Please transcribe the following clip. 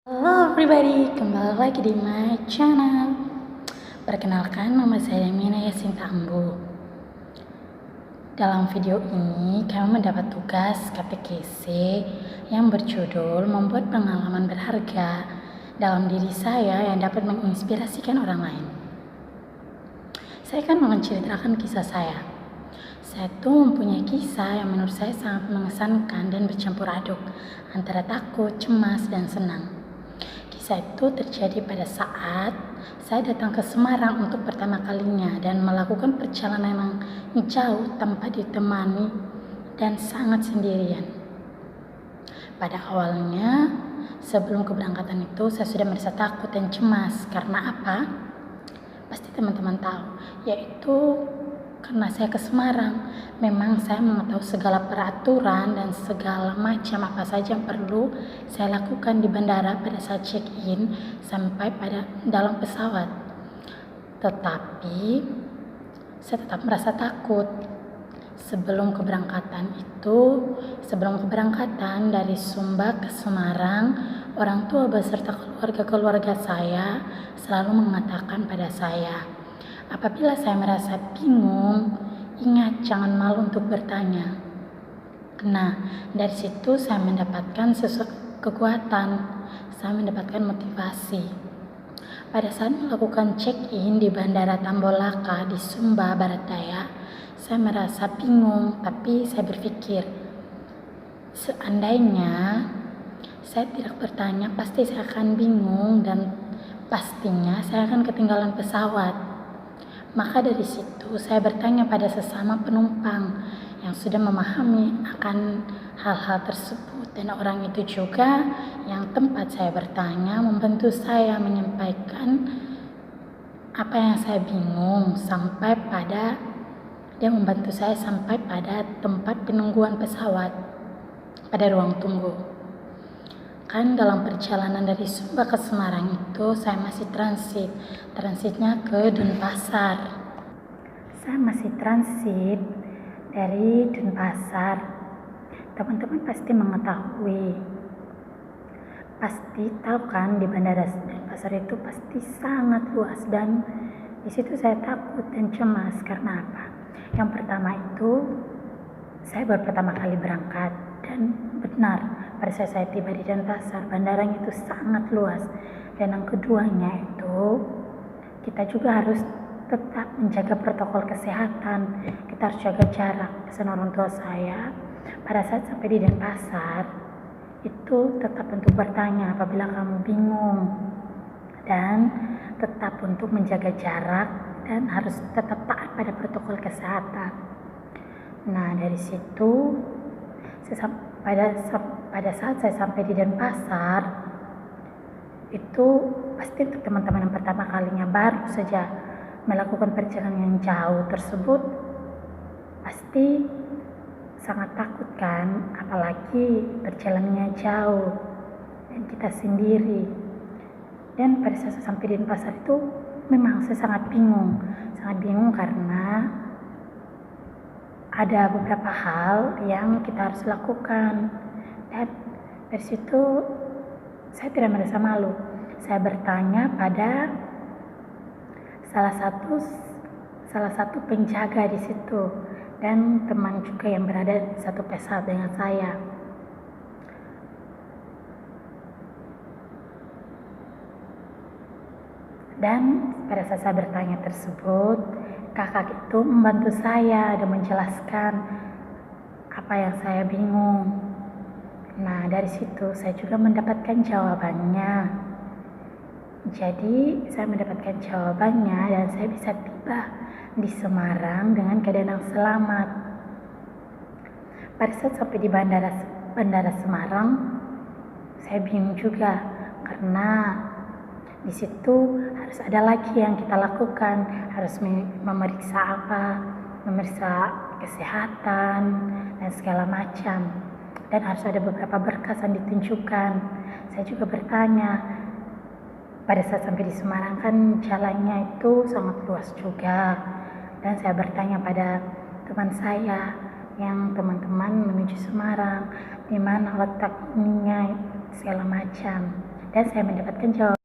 Halo everybody, kembali lagi di my channel. Perkenalkan, nama saya Mina Yasinta Ambu. Dalam video ini, kami mendapat tugas KPKC yang berjudul membuat pengalaman berharga dalam diri saya yang dapat menginspirasikan orang lain. Saya akan menceritakan kisah saya. Saya tuh mempunyai kisah yang menurut saya sangat mengesankan dan bercampur aduk antara takut, cemas, dan senang. Kisah itu terjadi pada saat saya datang ke Semarang untuk pertama kalinya dan melakukan perjalanan yang jauh tanpa ditemani dan sangat sendirian. Pada awalnya, sebelum keberangkatan itu saya sudah merasa takut dan cemas. Karena apa? Pasti teman-teman tahu, yaitu karena saya ke Semarang, memang saya mengetahui segala peraturan dan segala macam apa saja yang perlu saya lakukan di bandara pada saat check-in sampai pada dalam pesawat. Tetapi saya tetap merasa takut. Sebelum keberangkatan dari Sumba ke Semarang, orang tua beserta keluarga saya selalu mengatakan pada saya, apabila saya merasa bingung, ingat jangan malu untuk bertanya. Nah, dari situ saya mendapatkan kekuatan, saya mendapatkan motivasi. Pada saat melakukan check-in di Bandara Tambolaka di Sumba, Barat Daya, saya merasa bingung, tapi saya berpikir, seandainya saya tidak bertanya, pasti saya akan bingung dan pastinya saya akan ketinggalan pesawat. Maka dari situ saya bertanya pada sesama penumpang yang sudah memahami akan hal-hal tersebut, dan orang itu juga yang tempat saya bertanya membantu saya menyampaikan apa yang saya bingung sampai pada dia membantu saya sampai pada tempat penungguan pesawat pada ruang tunggu. Kan dalam perjalanan dari Sumba ke Semarang itu saya masih transitnya ke Denpasar. Saya masih transit dari Denpasar. Teman-teman pasti mengetahui, pasti tahu kan, di Bandara Denpasar itu pasti sangat luas, dan di situ saya takut dan cemas. Karena apa? Yang pertama itu saya baru pertama kali berangkat, dan benar pada saat saya tiba di Denpasar, bandaranya itu sangat luas. Dan yang keduanya itu kita juga harus tetap menjaga protokol kesehatan. Kita harus jaga jarak. Pesan orang tua saya pada saat sampai di Denpasar itu tetap untuk bertanya apabila kamu bingung, dan tetap untuk menjaga jarak dan harus tetap taat pada protokol kesehatan. Nah, dari situ pada saat saya sampai di Denpasar itu pasti untuk teman-teman yang pertama kalinya baru saja melakukan perjalanan yang jauh tersebut pasti sangat takut kan, apalagi perjalanannya jauh dan kita sendiri. Dan pada saat sampai di Denpasar itu memang saya sangat bingung karena ada beberapa hal yang kita harus lakukan. Dan dari situ saya tidak merasa malu. Saya bertanya pada salah satu penjaga di situ dan teman juga yang berada satu pesawat dengan saya. Dan pada saat saya bertanya tersebut, kakak itu membantu saya dan menjelaskan apa yang saya bingung. Nah, dari situ saya juga mendapatkan jawabannya. Jadi saya mendapatkan jawabannya dan saya bisa tiba di Semarang dengan keadaan yang selamat. Pada saat sampai di bandara Semarang, saya bingung juga karena di situ harus ada lagi yang kita lakukan, harus memeriksa kesehatan dan segala macam, dan harus ada beberapa berkas yang ditunjukkan. Saya juga bertanya, pada saat sampai di Semarang kan jalannya itu sangat luas juga, dan saya bertanya pada teman saya yang teman-teman menuju Semarang, di mana letak ininya segala macam. dan saya mendapatkan jawaban.